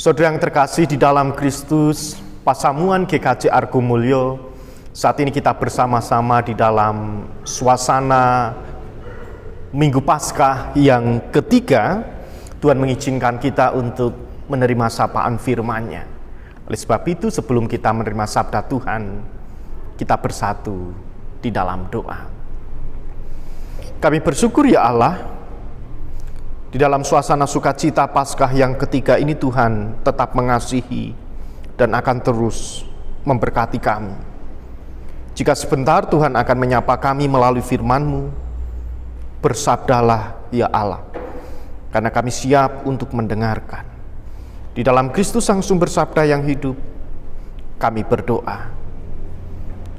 Saudara yang terkasih di dalam Kristus, Pasamuan GKJ Argomulyo, saat ini kita bersama-sama di dalam suasana Minggu Paskah yang ketiga. Tuhan mengizinkan kita untuk menerima sapaan firman-Nya. Oleh sebab itu, sebelum kita menerima sabda Tuhan, kita bersatu di dalam doa. Kami bersyukur ya Allah, di dalam suasana sukacita Paskah yang ketiga ini Tuhan tetap mengasihi dan akan terus memberkati kami. Jika sebentar Tuhan akan menyapa kami melalui firman-Mu, bersabdalah ya Allah, karena kami siap untuk mendengarkan. Di dalam Kristus Sang Sumber Sabda yang hidup, kami berdoa.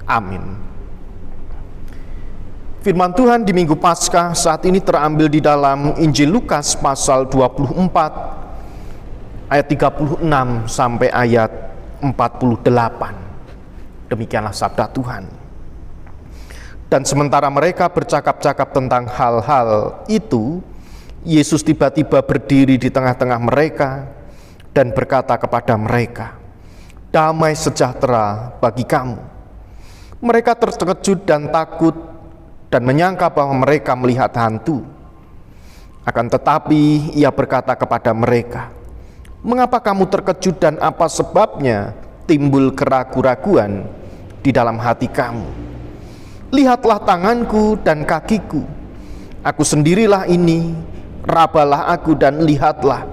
Amin. Firman Tuhan di Minggu Paskah saat ini terambil di dalam Injil Lukas pasal 24 ayat 36 sampai ayat 48. Demikianlah sabda Tuhan. Dan sementara mereka bercakap-cakap tentang hal-hal itu, Yesus tiba-tiba berdiri di tengah-tengah mereka dan berkata kepada mereka, "Damai sejahtera bagi kamu." Mereka terkejut dan takut dan menyangka bahwa mereka melihat hantu. Akan tetapi ia berkata kepada mereka, "Mengapa kamu terkejut dan apa sebabnya timbul keraguan-raguan di dalam hati kamu? Lihatlah tanganku dan kakiku, aku sendirilah ini, rabalah aku dan lihatlah,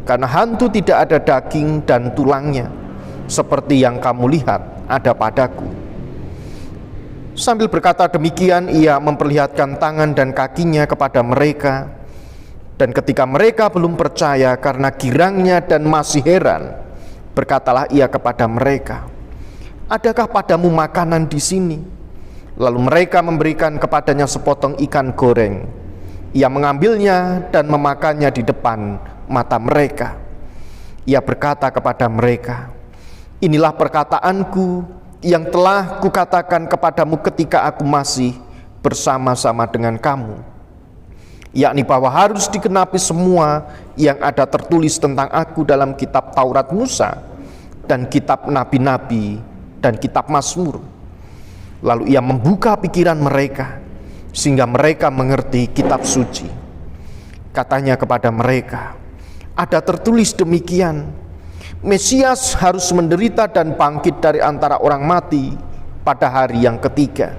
karena hantu tidak ada daging dan tulangnya, seperti yang kamu lihat ada padaku." Sambil berkata demikian, ia memperlihatkan tangan dan kakinya kepada mereka. Dan ketika mereka belum percaya karena girangnya dan masih heran, berkatalah ia kepada mereka, "Adakah padamu makanan di sini?" Lalu mereka memberikan kepadanya sepotong ikan goreng. Ia mengambilnya dan memakannya di depan mata mereka. Ia berkata kepada mereka, "Inilah perkataanku yang telah kukatakan kepadamu ketika aku masih bersama-sama dengan kamu, yakni bahwa harus digenapi semua yang ada tertulis tentang aku dalam kitab Taurat Musa dan kitab nabi-nabi dan kitab Mazmur." Lalu ia membuka pikiran mereka sehingga mereka mengerti kitab suci. Katanya kepada mereka, "Ada tertulis demikian, Mesias harus menderita dan bangkit dari antara orang mati pada hari yang ketiga.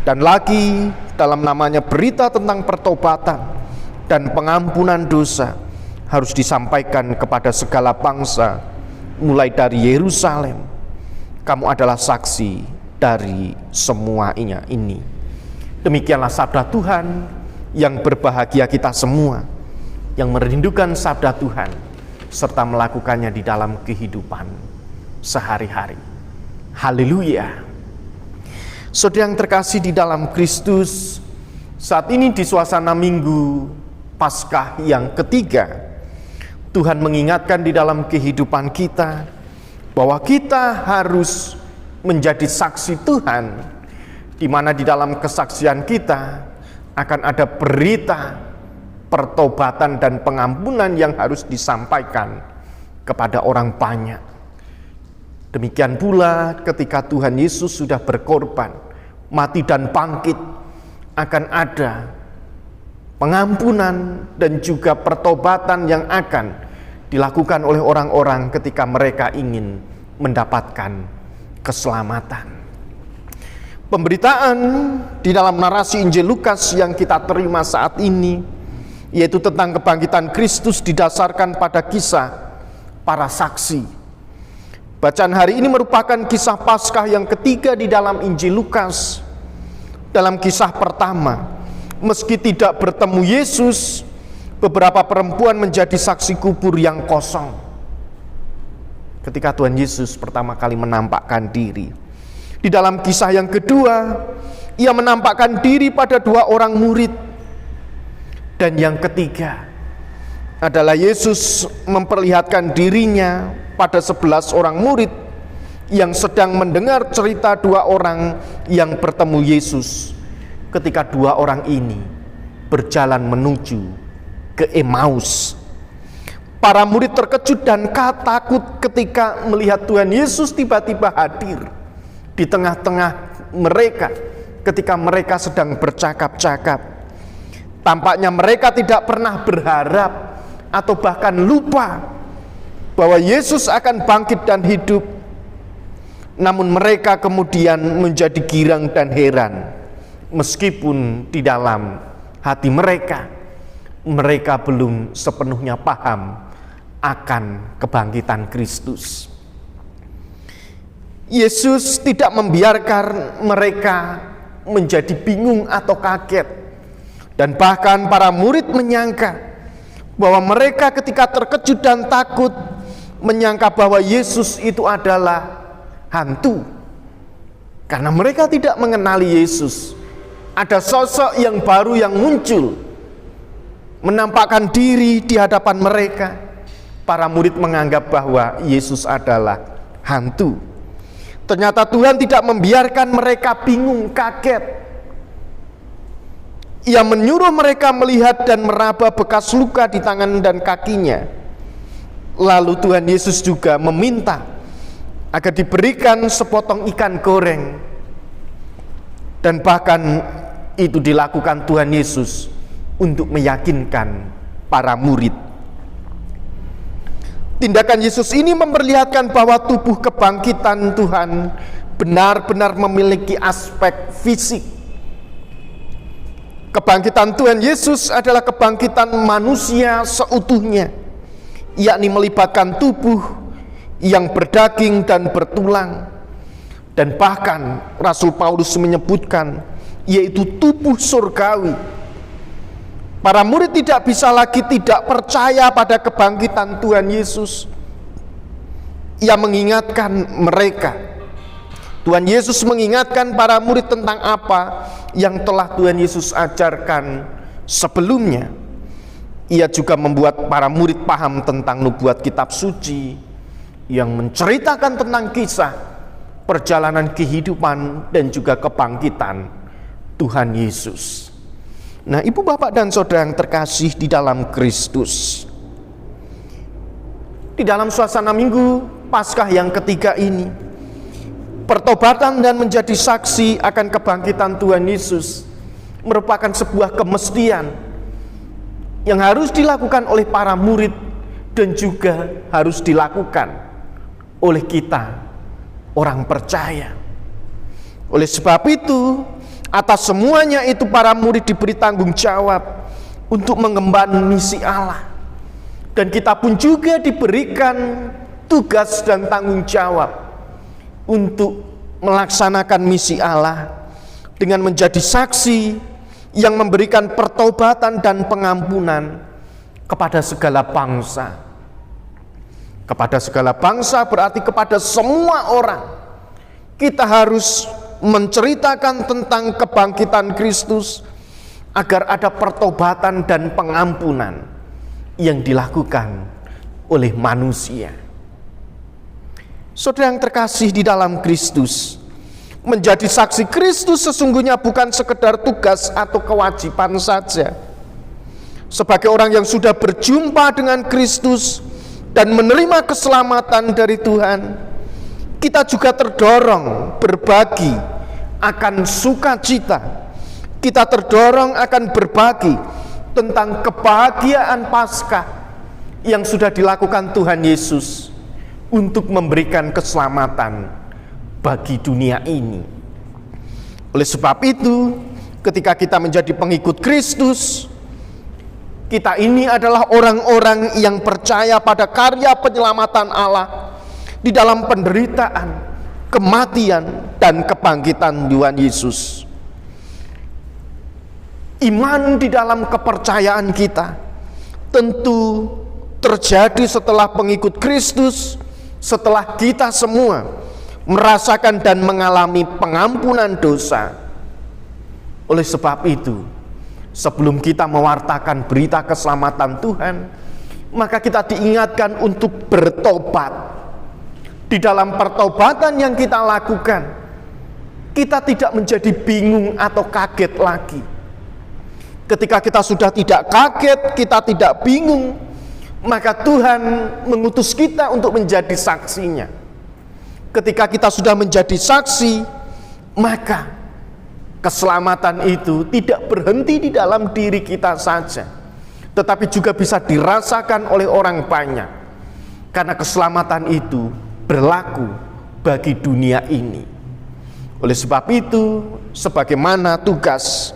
Dan lagi dalam namanya berita tentang pertobatan dan pengampunan dosa harus disampaikan kepada segala bangsa, mulai dari Yerusalem. Kamu adalah saksi dari semuanya ini." Demikianlah sabda Tuhan. Yang berbahagia kita semua yang merindukan sabda Tuhan serta melakukannya di dalam kehidupan sehari-hari. Haleluya. Saudara yang terkasih di dalam Kristus, saat ini di suasana Minggu Paskah yang ketiga, Tuhan mengingatkan di dalam kehidupan kita bahwa kita harus menjadi saksi Tuhan, di mana di dalam kesaksian kita akan ada berita pertobatan dan pengampunan yang harus disampaikan kepada orang banyak. Demikian pula ketika Tuhan Yesus sudah berkorban, mati dan bangkit, akan ada pengampunan dan juga pertobatan yang akan dilakukan oleh orang-orang ketika mereka ingin mendapatkan keselamatan. Pemberitaan di dalam narasi Injil Lukas yang kita terima saat ini, yaitu tentang kebangkitan Kristus, didasarkan pada kisah para saksi. Bacaan hari ini merupakan kisah Paskah yang ketiga di dalam Injil Lukas. Dalam kisah pertama, meski tidak bertemu Yesus, beberapa perempuan menjadi saksi kubur yang kosong ketika Tuhan Yesus pertama kali menampakkan diri. Di dalam kisah yang kedua, ia menampakkan diri pada 2 orang murid. Dan yang ketiga adalah Yesus memperlihatkan dirinya pada 11 orang murid yang sedang mendengar cerita 2 orang yang bertemu Yesus ketika 2 orang ini berjalan menuju ke Emmaus. Para murid terkejut dan takut ketika melihat Tuhan Yesus tiba-tiba hadir di tengah-tengah mereka ketika mereka sedang bercakap-cakap. Tampaknya mereka tidak pernah berharap atau bahkan lupa bahwa Yesus akan bangkit dan hidup. Namun mereka kemudian menjadi girang dan heran, meskipun di dalam hati mereka belum sepenuhnya paham akan kebangkitan Kristus. Yesus tidak membiarkan mereka menjadi bingung atau kaget, dan bahkan para murid menyangka bahwa mereka ketika terkejut dan takut menyangka bahwa Yesus itu adalah hantu, karena mereka tidak mengenali Yesus. Ada sosok yang baru yang muncul menampakkan diri di hadapan mereka. Para murid menganggap bahwa Yesus adalah hantu. Ternyata Tuhan tidak membiarkan mereka bingung, kaget. Ia menyuruh mereka melihat dan meraba bekas luka di tangan dan kakinya. Lalu Tuhan Yesus juga meminta agar diberikan sepotong ikan goreng. Dan bahkan itu dilakukan Tuhan Yesus untuk meyakinkan para murid. Tindakan Yesus ini memperlihatkan bahwa tubuh kebangkitan Tuhan benar-benar memiliki aspek fisik. Kebangkitan Tuhan Yesus adalah kebangkitan manusia seutuhnya, yakni melibatkan tubuh yang berdaging dan bertulang. Dan bahkan Rasul Paulus menyebutkan, yaitu tubuh surgawi. Para murid tidak bisa lagi tidak percaya pada kebangkitan Tuhan Yesus. Ia mengingatkan mereka. Tuhan Yesus mengingatkan para murid tentang apa yang telah Tuhan Yesus ajarkan sebelumnya. Ia juga membuat para murid paham tentang nubuat kitab suci yang menceritakan tentang kisah perjalanan kehidupan dan juga kebangkitan Tuhan Yesus. Nah, ibu, bapak, dan saudara yang terkasih di dalam Kristus, di dalam suasana Minggu Paskah yang ketiga ini, pertobatan dan menjadi saksi akan kebangkitan Tuhan Yesus merupakan sebuah kemestian yang harus dilakukan oleh para murid dan juga harus dilakukan oleh kita, orang percaya. Oleh sebab itu, atas semuanya itu para murid diberi tanggung jawab untuk mengemban misi Allah. Dan kita pun juga diberikan tugas dan tanggung jawab untuk melaksanakan misi Allah dengan menjadi saksi yang memberikan pertobatan dan pengampunan kepada segala bangsa. Kepada segala bangsa berarti kepada semua orang. Kita harus menceritakan tentang kebangkitan Kristus agar ada pertobatan dan pengampunan yang dilakukan oleh manusia. Saudara yang terkasih di dalam Kristus, menjadi saksi Kristus sesungguhnya bukan sekedar tugas atau kewajiban saja. Sebagai orang yang sudah berjumpa dengan Kristus dan menerima keselamatan dari Tuhan, kita juga terdorong berbagi akan sukacita. Kita terdorong akan berbagi tentang kebahagiaan Paskah yang sudah dilakukan Tuhan Yesus untuk memberikan keselamatan bagi dunia ini. Oleh sebab itu, ketika kita menjadi pengikut Kristus, kita ini adalah orang-orang yang percaya pada karya penyelamatan Allah di dalam penderitaan, kematian, dan kebangkitan Tuhan Yesus. Iman di dalam kepercayaan kita tentu terjadi setelah pengikut Kristus, setelah kita semua merasakan dan mengalami pengampunan dosa. Oleh sebab itu, sebelum kita mewartakan berita keselamatan Tuhan, maka kita diingatkan untuk bertobat. Di dalam pertobatan yang kita lakukan, kita tidak menjadi bingung atau kaget lagi. Ketika kita sudah tidak kaget, kita tidak bingung, maka Tuhan mengutus kita untuk menjadi saksinya. Ketika kita sudah menjadi saksi, maka keselamatan itu tidak berhenti di dalam diri kita saja, tetapi juga bisa dirasakan oleh orang banyak. Karena keselamatan itu berlaku bagi dunia ini. Oleh sebab itu, sebagaimana tugas,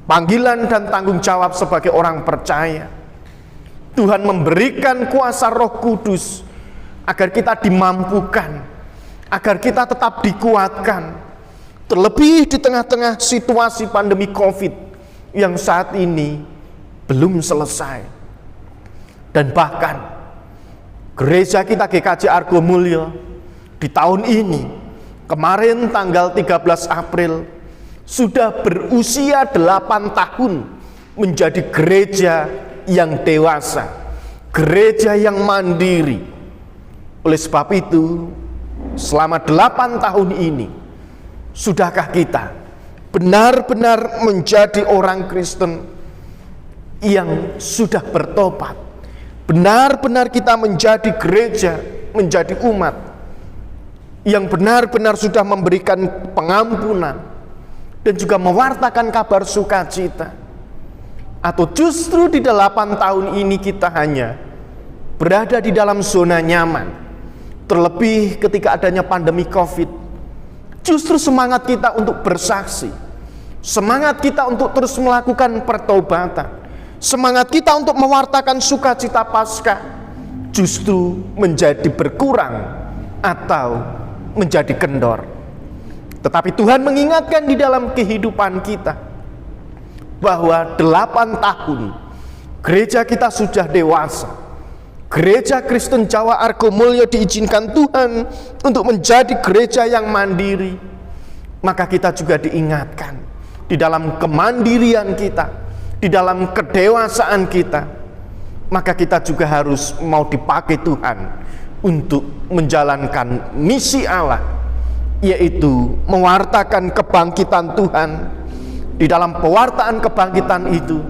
panggilan dan tanggung jawab sebagai orang percaya, Tuhan memberikan kuasa Roh Kudus agar kita dimampukan, agar kita tetap dikuatkan, terlebih di tengah-tengah situasi pandemi COVID yang saat ini belum selesai. Dan bahkan gereja kita GKJ Argo Mulyo di tahun ini, kemarin tanggal 13 April, sudah berusia 8 tahun menjadi gereja yang dewasa, gereja yang mandiri. Oleh sebab itu, selama 8 tahun ini, sudahkah kita benar-benar menjadi orang Kristen yang sudah bertobat? Benar-benar kita menjadi gereja, menjadi umat yang benar-benar sudah memberikan pengampunan dan juga mewartakan kabar sukacita? Atau justru di 8 tahun ini kita hanya berada di dalam zona nyaman, terlebih ketika adanya pandemi COVID? Justru semangat kita untuk bersaksi, semangat kita untuk terus melakukan pertobatan, semangat kita untuk mewartakan sukacita Paskah justru menjadi berkurang atau menjadi kendor. Tetapi Tuhan mengingatkan di dalam kehidupan kita bahwa 8 tahun gereja kita sudah dewasa. Gereja Kristen Jawa Argo Mulyo diizinkan Tuhan untuk menjadi gereja yang mandiri. Maka kita juga diingatkan di dalam kemandirian kita, di dalam kedewasaan kita, maka kita juga harus mau dipakai Tuhan untuk menjalankan misi Allah, yaitu mewartakan kebangkitan Tuhan. Di dalam pewartaan kebangkitan itu,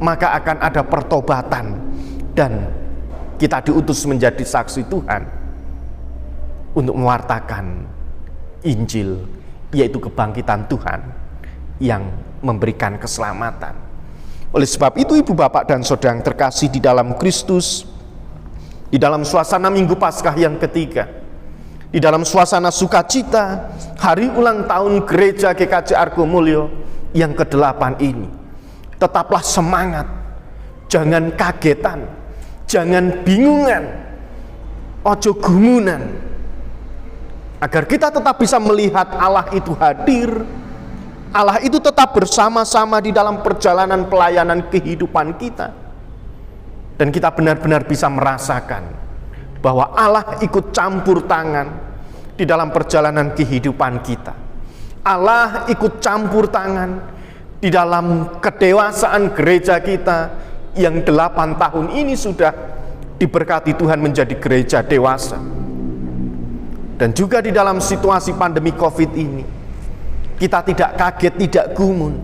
maka akan ada pertobatan, dan kita diutus menjadi saksi Tuhan untuk mewartakan Injil, yaitu kebangkitan Tuhan yang memberikan keselamatan. Oleh sebab itu, ibu bapak dan saudara yang terkasih di dalam Kristus, di dalam suasana Minggu Paskah yang ketiga, di dalam suasana sukacita hari ulang tahun gereja GKJ Argo Mulyo yang ke-8 ini, tetaplah semangat, jangan kagetan, jangan bingungan, ojo gumunan, agar kita tetap bisa melihat Allah itu hadir, Allah itu tetap bersama-sama di dalam perjalanan pelayanan kehidupan kita, dan kita benar-benar bisa merasakan bahwa Allah ikut campur tangan di dalam perjalanan kehidupan kita. Allah ikut campur tangan di dalam kedewasaan gereja kita yang 8 tahun ini sudah diberkati Tuhan menjadi gereja dewasa. Dan juga di dalam situasi pandemi COVID ini, kita tidak kaget, tidak gumun,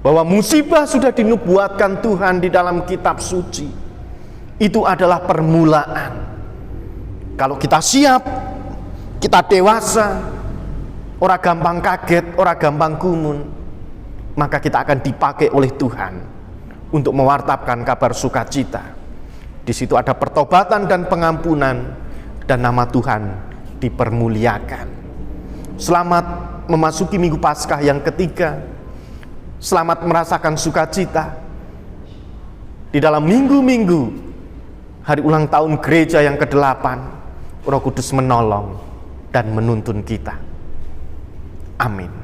bahwa musibah sudah dinubuatkan Tuhan di dalam kitab suci. Itu adalah permulaan. Kalau kita siap, kita dewasa, ora gampang kaget, ora gampang gumun, maka kita akan dipakai oleh Tuhan untuk mewartakan kabar sukacita. Di situ ada pertobatan dan pengampunan, dan nama Tuhan dipermuliakan. Selamat memasuki Minggu Paskah yang ketiga. Selamat merasakan sukacita di dalam minggu-minggu hari ulang tahun gereja yang ke-8. Roh Kudus menolong dan menuntun kita. Amin.